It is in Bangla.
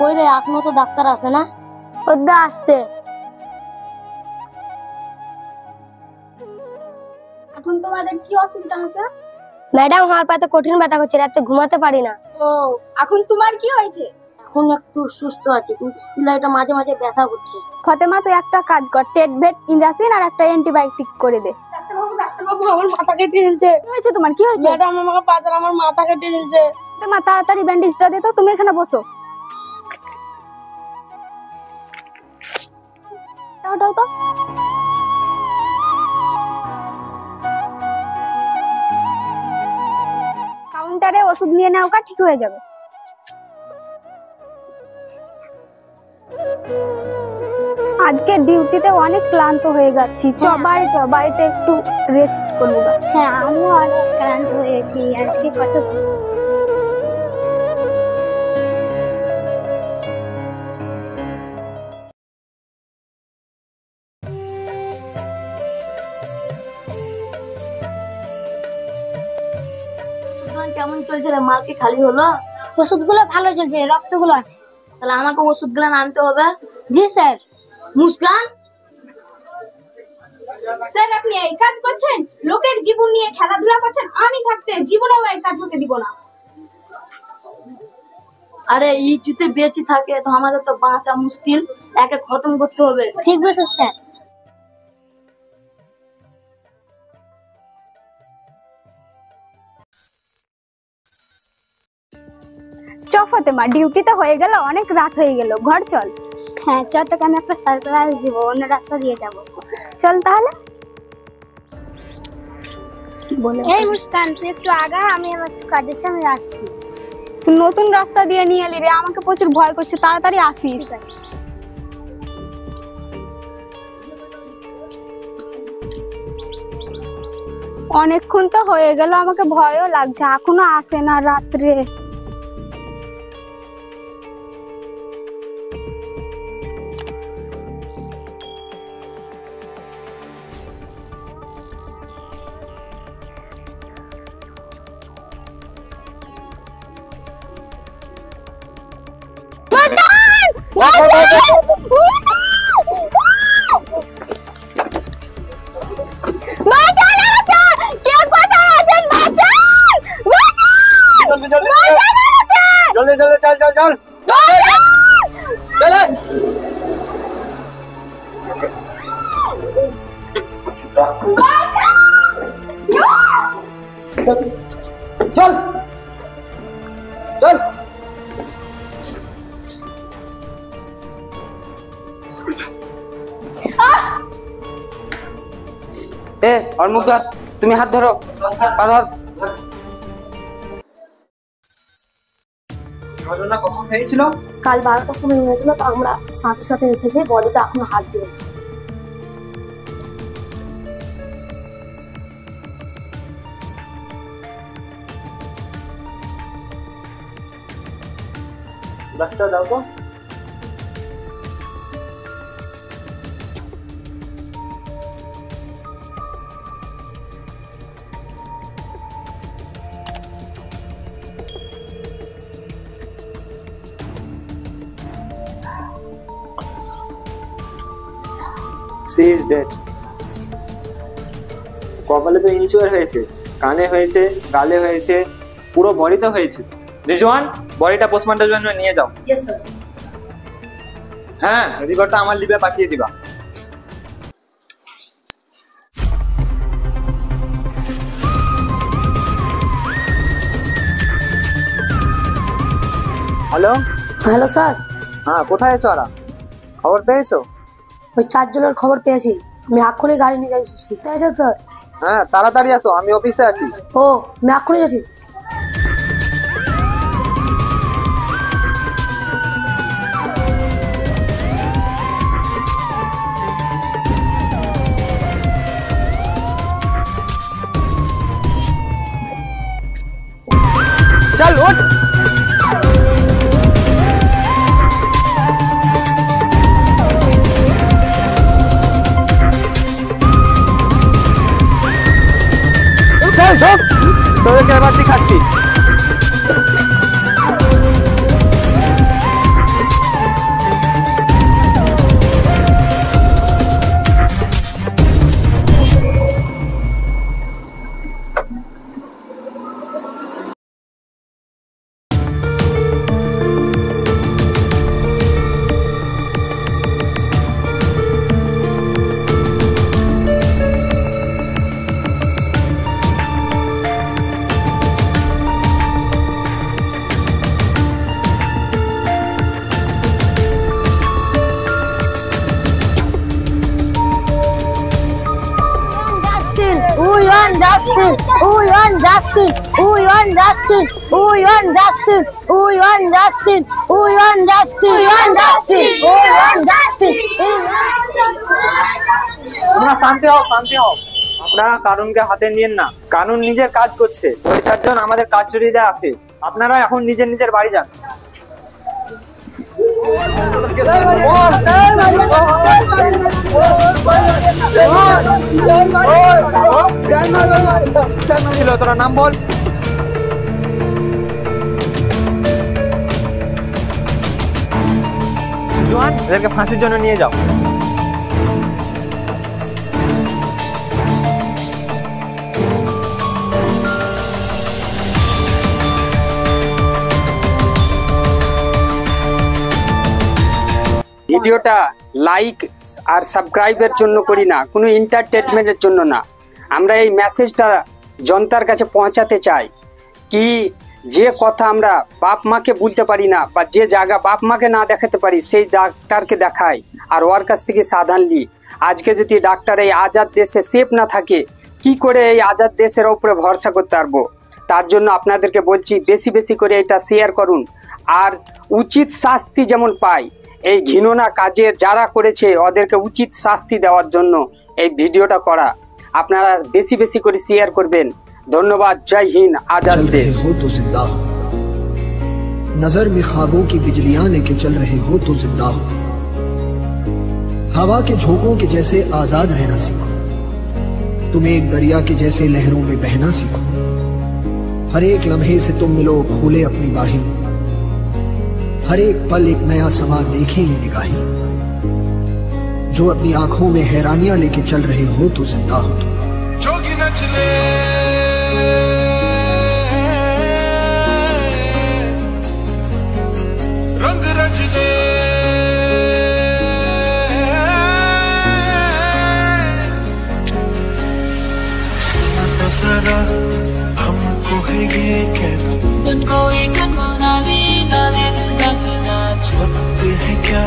কই রে, এখনো তো ডাক্তার আসে না? ওদা আসছে। এখন তোমাদের কি অসুবিধা আছে? ম্যাডাম, আমার পাতে কঠিন ব্যথা করছে, রাতে ঘুমাতে পারি না। ও, এখন তোমার কি হয়েছে? এখন একটু সুস্থ আছি, কিন্তু সেলাইটা মাঝে মাঝে ব্যথা করছে। ফতেমা, তুই একটা কাজ কর, টেটভেট ইনজেকশন আর একটা অ্যান্টিবায়োটিক করে দে। ডাক্তারবাবু, আমার মাথা কেটে দিয়েছে। কি হয়েছে তোমার, কি হয়েছে? ম্যাডাম, আমাকে বাঁচান, আমার মাথা কেটে দিয়েছে। ফতেমা, তাড়াতাড়ি ব্যান্ডেজটা দে তো। তুমি এখানে বসো। ওটাও তো। কাউন্টারে ওষুধ নিয়ে নাও, ঠিক হয়ে যাবে। আজকে ডিউটিতে অনেক ক্লান্ত হয়ে গেছি। বাড়িতে একটু রেস্ট করবো। হ্যাঁ, আমিও অনেক ক্লান্ত হয়েছি আজকে। কত কেমন চলছে রে? মাল কি খালি হলো? ওষুধগুলো ভালো চলছে, রক্তগুলো আছে। তাহলে আমাকে ওষুধগুলো আনতে হবে। জি স্যার। মুস্কান, স্যার, আপনি এই কাজ করছেন? লোকের জীবন নিয়ে খেলাধুলা করছেন। আমি থাকতে জীবনেও এই কাজ হতে দিব না। আরে এই যদি বেঁচে থাকে তো আমাদের তো বাঁচা মুশকিল, একে খতম করতে হবে। ঠিক বলেছেন স্যার। চ ফতেমা, ডিউটিতে হয়ে গেল, অনেক রাত হয়ে গেল, ঘর চল। হ্যাঁ চল, তোকে আমি একটা সারপ্রাইজ দিব, অন্য রাস্তা দিয়ে যাব। চল তাহলে। এই মুস্কান, তুই একটু আগা, আমি আমার একটু কাজ আছে, আমি আসছি। নতুন রাস্তা দিয়ে নিয়ে এলি রে, আমাকে প্রচুর ভয় করছে, তাড়াতাড়ি আসিস। ঠিক আছে। অনেকক্ষণ তো হয়ে গেল, আমাকে ভয়ও লাগছে, এখনো আসে না রাত্রে। জলদি চল চলে। চল চল। और मुख धर, तुम्हें हाथ धरो, पा धर। ঘটনা কখন হয়েছিল? কাল 12টার সময় হয়েছিল, তো আমরা সাথে সাথে এসেছি, বডিতে এখনো হাত দিয়ে। গ্লাসটা দাও তো। She is dead. কপালে তো ইনজুর হয়েছে, কানে হয়েছে, গালে হয়েছে, পুরো বডিতে হয়েছে। রিজওয়ান, বডিটা পোস্টমর্টমের জন্য নিয়ে যাও। Yes sir. হ্যাঁ, রিপোর্টটা আমার লিবে পাঠিয়ে দিবা। হ্যালো হ্যালো স্যার, হ্যাঁ, কোথায় আছো? ওরা খবর পেয়েছো? ওই 4 জনের খবর পেয়েছি, আমি এক্ষুনি গাড়ি নিয়ে যাচ্ছি। কোথায় আছেন স্যার? হ্যাঁ, তাড়াতাড়ি আসো, আমি অফিসে আছি। ও, আমি এক্ষুনি যাচ্ছি। चल उठ। चल ढोक, তোদেরকে এবার দেখাচ্ছি। justice. We want justice. We want justice. We want justice. We want justice. We want justice. We want justice. We want justice. তোমরা শান্তি হও, শান্তি হও। আপনারা কানুনকে হাতে নিয়েন না। কানুন নিজের কাজ করছে। 2-4 জন আমাদের কাস্টডিতে আছে। আপনারা এখন নিজের নিজের বাড়ি যান। তোরা নাম বল। জোয়ান, এদেরকে ফাঁসির জন্য নিয়ে যাও। ভিডিওটা লাইক আর সাবস্ক্রাইবের জন্য করি না, কোনো এন্টারটেনমেন্টের জন্য না। আমরা এই মেসেজটা জনতার কাছে পৌঁছাতে চাই কি যে কথা আমরা বাপ মাকে বলতে পারি না বা যে জায়গা বাপ মাকে না দেখাতে পারি সেই ডাক্তারকে দেখাই আর ওর কাছ থেকে সাধারণ লি। আজকে যদি ডাক্তার এই আজাদ দেশে সেফ না থাকে কি করে এই আজাদ দেশের উপরে ভরসা করতে পারবো? তার জন্য আপনাদেরকে বলছি বেশি বেশি করে এটা শেয়ার করুন আর উচিত শাস্তি যেমন পায় এই ঘৃণা কাজের যারা করেছে ওদেরকে উচিত শাস্তি দেওয়ার জন্য এই ভিডিওটা করা। আপনারা বেশি বেশি করে শেয়ার করবেন। ধন্যবাদ। জয় হিন্দ। आजाद देश। हो तो जिंदा हो, नजर में ख्वाबों की बिजलियां लेके चल रहे हो तो जिंदा हो। हवा के झोंकों के जैसे आजाद रहना सीखो, तुम एक दरिया के जैसे लहरों में बहना सीखो। हर एक लम्हे से तुम मिलो खोले अपनी बाहें, हर एक पल एक नया समा देखे ये निगाहें। जो अपनी आंखों में हैरानियां लेके चल रहे हो तो जिंदा हो तुम। जोगी नचले रंग रचले सुनो जरा हमको है ये कहते वक्त है क्या